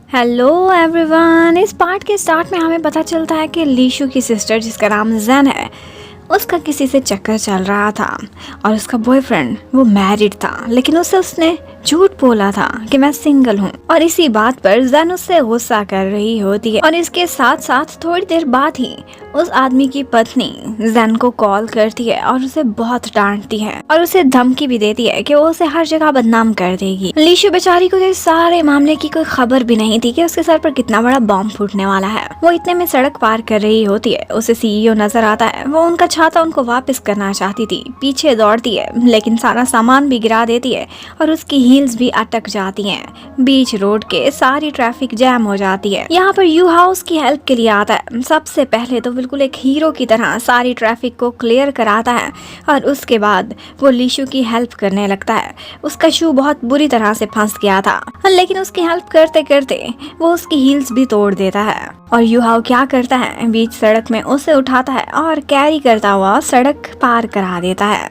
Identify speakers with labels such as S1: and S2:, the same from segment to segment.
S1: Hello everyone. इस part के start में हमें पता चलता है कि लीशु की सिस्टर जिसका नाम जैन है उसका किसी से चक्कर चल रहा था और उसका बॉयफ्रेंड वो मैरिड था, लेकिन उसने झूठ बोला था कि मैं सिंगल हूँ। और इसी बात पर जैन उससे गुस्सा कर रही होती है और इसके साथ साथ थोड़ी देर बाद ही उस आदमी की पत्नी जैन को कॉल करती है और उसे बहुत डांटती है और उसे धमकी भी देती है कि वो उसे हर जगह बदनाम कर देगी। लीशु बेचारी को इस सारे मामले की कोई खबर भी नहीं थी कि उसके सर पर कितना बड़ा बॉम्ब फूटने वाला है। वो इतने में सड़क पार कर रही होती है, उसे सीईओ नजर आता है। वो उनका छाता उनको वापस करना चाहती थी, पीछे दौड़ती है लेकिन सारा सामान भी गिरा देती है और उसकी हील्स भी अटक जाती हैं। बीच रोड के सारी ट्रैफिक जैम हो जाती है। यहाँ पर यू हाउस की हेल्प के लिए आता है। सबसे पहले तो बिल्कुल एक हीरो की तरह सारी ट्रैफिक को क्लियर कराता है और उसके बाद वो लीशु की हेल्प करने लगता है। उसका शू बहुत बुरी तरह से फंस गया था, लेकिन उसकी हेल्प करते करते वो उसकी हील्स भी तोड़ देता है। और यू हाउ क्या करता है, बीच सड़क में उसे उठाता है और कैरी करता हुआ सड़क पार करा देता है।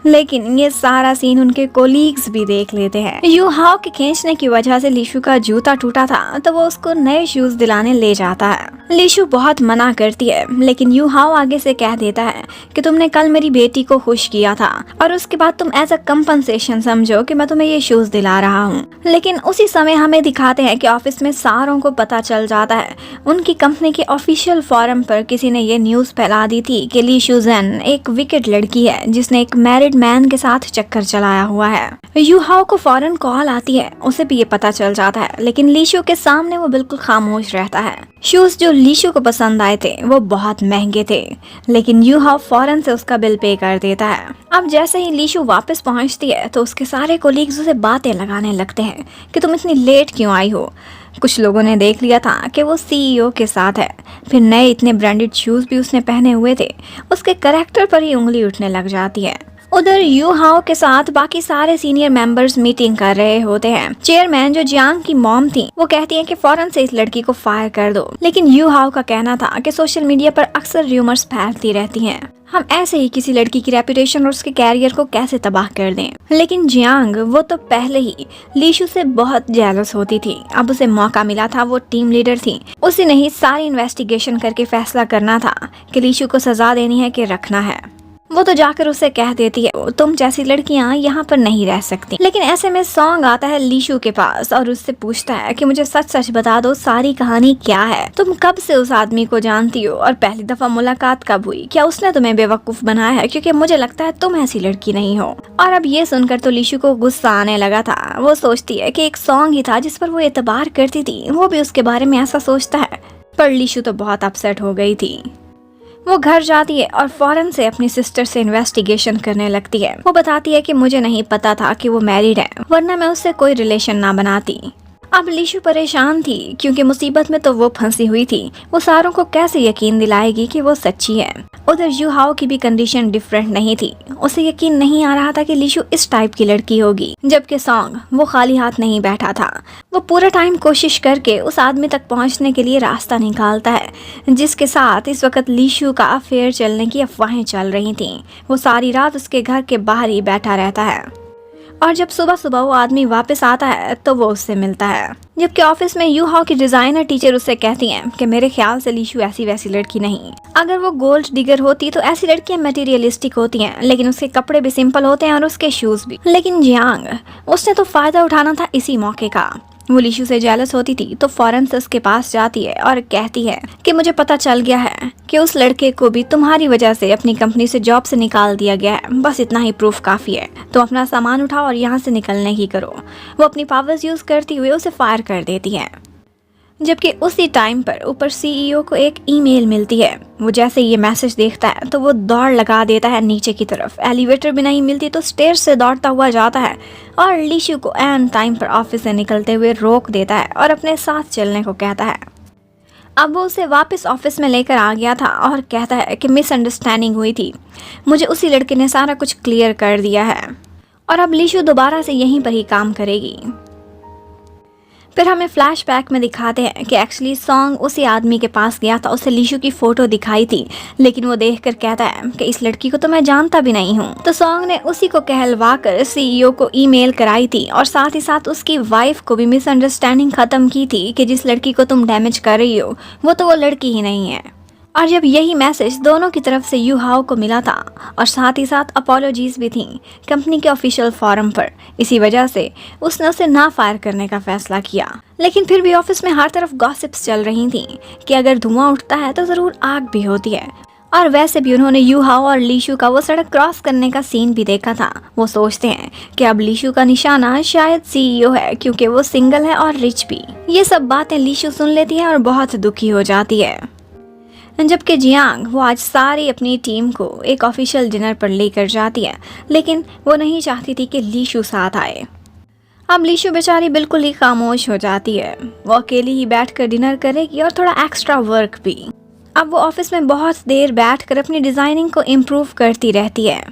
S1: लेकिन ये सारा सीन उनके कोलीग्स भी देख लेते हैं। यू हाउ के खींचने की वजह से लीशु का जूता टूटा था, तो वो उसको नए शूज दिलाने ले जाता है। लीशु बहुत मना करती है, लेकिन यू हाउ आगे से कह देता है कि तुमने कल मेरी बेटी को खुश किया था और उसके बाद तुम एज अ कंपनसेशन समझो कि मैं तुम्हें ये शूज दिला रहा हूँ। लेकिन उसी समय हमें दिखाते हैं कि ऑफिस में सारों को पता चल जाता है। उनकी कंपनी के ऑफिशियल फोरम पर किसी ने ये न्यूज फैला दी थी कि लीशु जैन एक विकेट लड़की है जिसने एक मैरिड मैन के साथ चक्कर चलाया हुआ है। यू हाउ को फौरन कॉल आती है, उसे भी ये पता चल जाता है, लेकिन लीशु के सामने वो बिल्कुल खामोश रहता है। शूज जो लीशु को पसंद आए थे वो बहुत महंगे थे, लेकिन यू हाउ फौरन से उसका बिल पे कर देता है। अब जैसे ही लीशु वापस पहुंचती है तो उसके सारे कोलीग्स उसे बातें लगाने लगते हैं कि तुम इतनी लेट क्यों आई हो। कुछ लोगों ने देख लिया था कि वो सीईओ के साथ है, फिर नए इतने ब्रांडेड शूज भी उसने पहने हुए थे। उसके कैरेक्टर पर ही उंगली उठने लग जाती है। उधर यू हाउ के साथ बाकी सारे सीनियर मेंबर्स मीटिंग कर रहे होते हैं। चेयरमैन जो जियांग की मॉम थी वो कहती है कि फौरन से इस लड़की को फायर कर दो, लेकिन यू हाउ का कहना था कि सोशल मीडिया पर अक्सर र्यूमर्स फैलती रहती हैं, हम ऐसे ही किसी लड़की की रेपुटेशन और उसके कैरियर को कैसे तबाह कर दें। लेकिन जियांग वो तो पहले ही लीशु से बहुत जेलस होती थी। अब उसे मौका मिला था, वो टीम लीडर थी, उसे नहीं सारी इन्वेस्टिगेशन करके फैसला करना था कि लीशु को सजा देनी है कि रखना है। वो तो जाकर उसे कह देती है तुम जैसी लड़कियां यहाँ पर नहीं रह सकती। लेकिन ऐसे में सॉन्ग आता है लीशु के पास और उससे पूछता है कि मुझे सच सच बता दो, सारी कहानी क्या है, तुम कब से उस आदमी को जानती हो और पहली दफा मुलाकात कब हुई, क्या उसने तुम्हें बेवकूफ बनाया है, क्योंकि मुझे लगता है तुम ऐसी लड़की नहीं हो। और अब ये सुनकर तो लीशु को गुस्सा आने लगा था। वो सोचती है कि एक सॉन्ग ही था जिस पर वो एतबार करती थी, वो भी उसके बारे में ऐसा सोचता है। पर लीशु तो बहुत अपसेट हो गई थी। वो घर जाती है और फौरन से अपनी सिस्टर से इन्वेस्टिगेशन करने लगती है। वो बताती है कि मुझे नहीं पता था कि वो मैरिड है, वरना मैं उससे कोई रिलेशन ना बनाती। अब लीशु परेशान थी क्योंकि मुसीबत में तो वो फंसी हुई थी। वो सारों को कैसे यकीन दिलाएगी कि वो सच्ची है। उधर यू हाउ की भी कंडीशन डिफरेंट नहीं थी। उसे यकीन नहीं आ रहा था कि लीशु इस टाइप की लड़की होगी, जबकि सॉन्ग वो खाली हाथ नहीं बैठा था। वो पूरा टाइम कोशिश करके उस आदमी तक पहुंचने के लिए रास्ता निकालता है जिसके साथ इस वक्त लीशु का अफेयर चलने की अफवाहें चल रही थी। वो सारी रात उसके घर के बाहर ही बैठा रहता है और जब सुबह सुबह वो आदमी वापस आता है तो वो उससे मिलता है। जबकि ऑफिस में यू हाउ की डिजाइनर टीचर उससे कहती हैं कि मेरे ख्याल से लीशु ऐसी वैसी लड़की नहीं, अगर वो गोल्ड डिगर होती तो ऐसी लड़कियां मटेरियलिस्टिक होती हैं, लेकिन उसके कपड़े भी सिंपल होते हैं और उसके शूज भी। लेकिन जियांग उसने तो फायदा उठाना था इसी मौके का। वो लीशु से जेलस होती थी तो फौरन से उसके पास जाती है और कहती है कि मुझे पता चल गया है कि उस लड़के को भी तुम्हारी वजह से अपनी कंपनी से जॉब से निकाल दिया गया है, बस इतना ही प्रूफ काफी है, तो अपना सामान उठाओ और यहाँ से निकलने की करो। वो अपनी पावर्स यूज करती हुए उसे फायर कर देती है। जबकि उसी टाइम पर ऊपर सीईओ को एक ईमेल मिलती है। वो जैसे ये मैसेज देखता है तो वो दौड़ लगा देता है नीचे की तरफ। एलिवेटर भी नहीं मिलती तो स्टेयर्स से दौड़ता हुआ जाता है और लीशु को एन टाइम पर ऑफिस से निकलते हुए रोक देता है और अपने साथ चलने को कहता है। अब वो उसे वापस ऑफिस में लेकर आ गया था और कहता है कि मिसअंडरस्टैंडिंग हुई थी, मुझे उसी लड़के ने सारा कुछ क्लियर कर दिया है और अब लीशु दोबारा से यहीं पर ही काम करेगी। फिर हमें फ्लैशबैक में दिखाते हैं कि एक्चुअली सॉन्ग उसी आदमी के पास गया था, उसे लीशु की फ़ोटो दिखाई थी, लेकिन वो देखकर कहता है कि इस लड़की को तो मैं जानता भी नहीं हूँ। तो सॉन्ग ने उसी को कहलवा कर CEO को ईमेल कराई थी और साथ ही साथ उसकी वाइफ को भी मिसअंडरस्टैंडिंग ख़त्म की थी कि जिस लड़की को तुम डैमेज कर रही हो वो लड़की ही नहीं है। और जब यही मैसेज दोनों की तरफ से यू हाओ को मिला था और साथ ही साथ अपोलॉजीज भी थी कंपनी के ऑफिशियल फॉरम पर, इसी वजह से उसने उसे ना फायर करने का फैसला किया। लेकिन फिर भी ऑफिस में हर तरफ गॉसिप्स चल रही थी कि अगर धुआं उठता है तो ज़रूर आग भी होती है। और वैसे भी उन्होंने यू हाओ और लीशु का वो सड़क क्रॉस करने का सीन भी देखा था। वो सोचते हैं कि अब लीशु का निशाना शायद CEO है, क्योंकि वो सिंगल है और रिच भी। ये सब बातें लीशु सुन लेती है और बहुत दुखी हो जाती है। जबकि जियांग वो आज सारी अपनी टीम को एक ऑफिशियल डिनर पर लेकर जाती है, लेकिन वो नहीं चाहती थी कि लीशु साथ आए। अब लीशु बेचारी बिल्कुल ही खामोश हो जाती है। वो अकेली ही बैठकर डिनर करेगी और थोड़ा एक्स्ट्रा वर्क भी। अब वो ऑफिस में बहुत देर बैठकर अपनी डिज़ाइनिंग को इम्प्रूव करती रहती है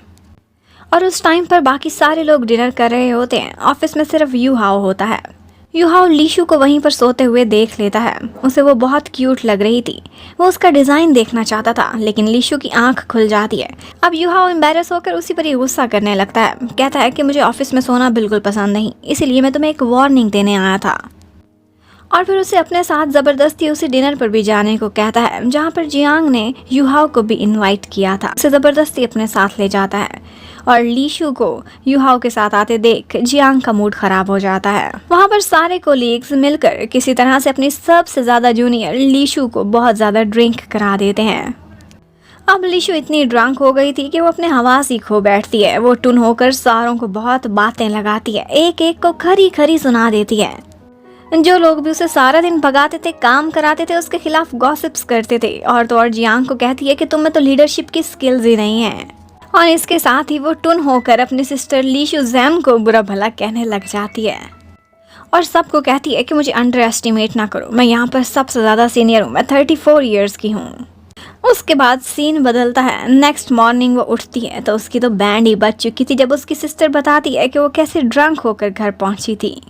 S1: और उस टाइम पर बाकी सारे लोग डिनर कर रहे होते हैं। ऑफिस में सिर्फ यू हाओ होता है। यू हाओ लीशु को वहीं पर सोते हुए देख लेता है। उसे वो बहुत क्यूट लग रही थी। वो उसका डिज़ाइन देखना चाहता था, लेकिन लीशु की आंख खुल जाती है। अब यू हाओ एम्बैरस होकर उसी पर ही गुस्सा करने लगता है। कहता है कि मुझे ऑफिस में सोना बिल्कुल पसंद नहीं, इसीलिए मैं तुम्हें एक वार्निंग देने आया था। और फिर उसे अपने साथ ज़बरदस्ती उसी डिनर पर भी जाने को कहता है जहाँ पर जियांग ने यू हाओ को भी इनवाइट किया था। उसे ज़बरदस्ती अपने साथ ले जाता है और लीशु को यू हाओ के साथ आते देख जियांग का मूड खराब हो जाता है। वहाँ पर सारे कोलीग्स मिलकर किसी तरह से अपनी सबसे ज़्यादा जूनियर लीशु को बहुत ज़्यादा ड्रिंक करा देते हैं। अब लीशु इतनी ड्रंक हो गई थी कि वो अपने हवास ही खो बैठती है। वो टुन होकर सारों को बहुत बातें लगाती है, एक एक को खरी खरी सुना देती है। जो लोग भी उसे सारा दिन भगाते थे, काम कराते थे, उसके खिलाफ गॉसिप्स करते थे। और तो और जियांग को कहती है कि तुम में तो लीडरशिप की स्किल्स ही नहीं है। और इसके साथ ही वो टुन होकर अपनी सिस्टर लीशु जैन को बुरा भला कहने लग जाती है और सबको कहती है कि मुझे अंडर एस्टिमेट ना करो, मैं यहाँ पर सबसे ज़्यादा सीनियर हूँ, मैं 34 ईयर्स की हूँ। उसके बाद सीन बदलता है। नेक्स्ट मॉर्निंग वो उठती है तो उसकी तो बैंड ही बज चुकी थी जब उसकी सिस्टर बताती है कि वो कैसे ड्रंक होकर घर पहुँची थी।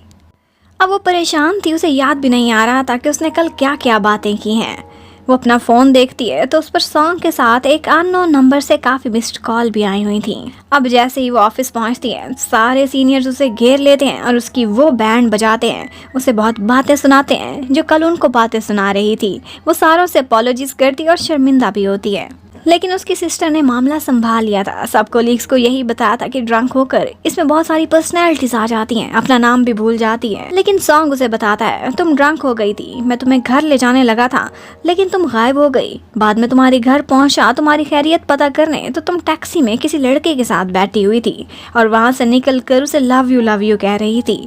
S1: अब वो परेशान थी, उसे याद भी नहीं आ रहा था कि उसने कल क्या क्या बातें की हैं। वो अपना फ़ोन देखती है तो उस पर सॉन्ग के साथ एक अननोन नंबर से काफ़ी मिस्ड कॉल भी आई हुई थी। अब जैसे ही वो ऑफिस पहुंचती है, सारे सीनियर्स उसे घेर लेते हैं और उसकी वो बैंड बजाते हैं, उसे बहुत बातें सुनाते हैं जो कल उनको बातें सुना रही थी। वो सारों से अपॉलॉजीज करती और शर्मिंदा भी होती है, लेकिन उसकी सिस्टर ने मामला संभाल लिया था। सब कोलीग्स को यही बताया था कि ड्रंक होकर इसमें बहुत सारी पर्सनैलिटीज आ जाती हैं, अपना नाम भी भूल जाती है। लेकिन सॉन्ग उसे बताता है तुम ड्रंक हो गई थी, मैं तुम्हें घर ले जाने लगा था लेकिन तुम गायब हो गई। बाद में तुम्हारे घर पहुंचा तुम्हारी खैरियत पता करने तो तुम टैक्सी में किसी लड़के के साथ बैठी हुई थी और वहां से निकल कर उसे लव यू कह रही थी।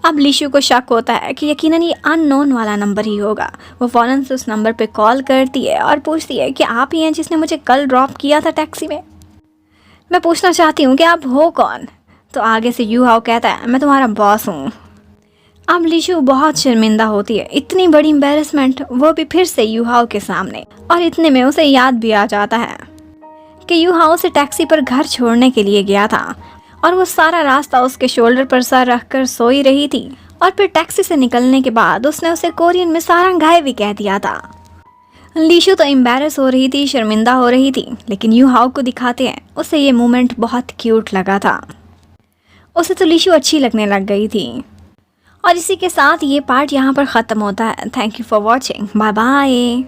S1: अब लीशु को शक होता है कि यकीनन ये अननोन वाला नंबर ही होगा। वो फ़ौरन से उस नंबर पे कॉल करती है और पूछती है कि आप ही हैं जिसने मुझे कल ड्रॉप किया था टैक्सी में। मैं पूछना चाहती हूँ कि आप हो कौन? तो आगे से यू हाओ कहता है मैं तुम्हारा बॉस हूँ। अब लीशु बहुत शर्मिंदा होती है, इतनी बड़ी एम्बेरसमेंट, वो भी फिर से यू हाओ के सामने। और इतने में उसे याद भी आ जाता है कि यू हाओ उसे टैक्सी पर घर छोड़ने के लिए गया था और वो सारा रास्ता उसके शोल्डर पर सर रखकर सोई रही थी। और फिर टैक्सी से निकलने के बाद उसने उसे कोरियन में सारंगाई भी कह दिया था। लीशु तो एम्बैरस हो रही थी, शर्मिंदा हो रही थी, लेकिन यू हाओ को दिखाते हैं उसे ये मोमेंट बहुत क्यूट लगा था। उसे तो लीशु अच्छी लगने लग गई थी। और इसी के साथ ये पार्ट यहाँ पर ख़त्म होता है। Thank you for watching, bye bye.